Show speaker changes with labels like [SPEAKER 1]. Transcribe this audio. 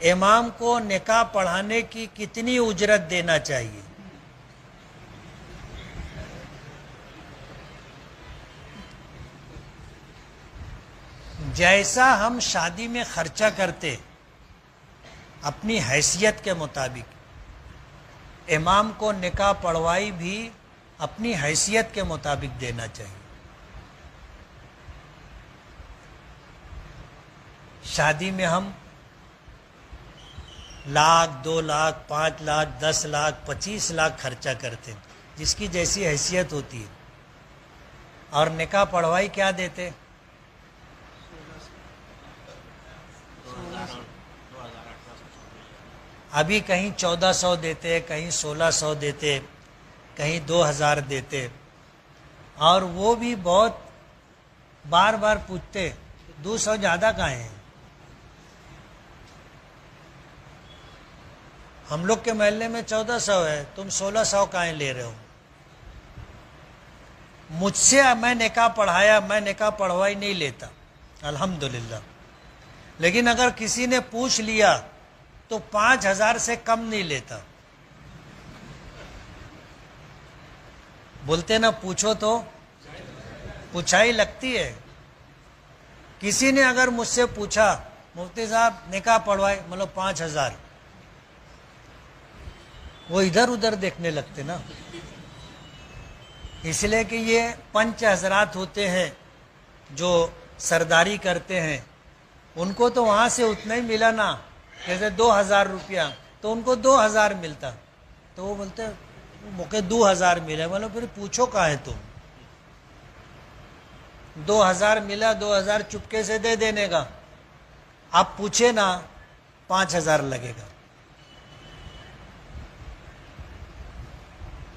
[SPEAKER 1] امام کو نکاح پڑھانے کی کتنی اجرت دینا چاہیے؟ جیسا ہم شادی میں خرچہ کرتے اپنی حیثیت کے مطابق، امام کو نکاح پڑھوائی بھی اپنی حیثیت کے مطابق دینا چاہیے۔ شادی میں ہم 1,00,000 2,00,000 5,00,000 10,00,000 25,00,000 خرچہ کرتے، جس کی جیسی حیثیت ہوتی ہے، اور نکاح پڑھوائی کیا دیتے؟ ابھی کہیں 1,400 دیتے، کہیں 1,600 دیتے، کہیں 2,000 دیتے، اور وہ بھی بہت بار بار پوچھتے 200 زیادہ کہاں ہیں؟ ہم لوگ کے محلے میں 1,400 ہے، تم 1,600 کہاں لے رہے ہو؟ مجھ سے میں نکاح پڑھایا، میں نکاح پڑھوائی نہیں لیتا الحمدللہ، لیکن اگر کسی نے پوچھ لیا تو 5,000 سے کم نہیں لیتا۔ بولتے نا پوچھو تو پوچھائی لگتی ہے۔ کسی نے اگر مجھ سے پوچھا مفتی صاحب نکاح پڑھوائے، مطلب 5,000، وہ ادھر ادھر دیکھنے لگتے نا، اس لیے کہ یہ پنچ حضرات ہوتے ہیں جو سرداری کرتے ہیں، ان کو تو وہاں سے اتنا ہی ملا نا، جیسے 2,000 روپیہ، تو ان کو 2,000 ملتا، تو وہ بولتے موقع 2,000 ملے، مطلب پھر پوچھو کہاں ہے تم؟ 2,000 ملا، 2,000 چپکے سے دے دینے کا، آپ پوچھے نا 5,000 لگے گا۔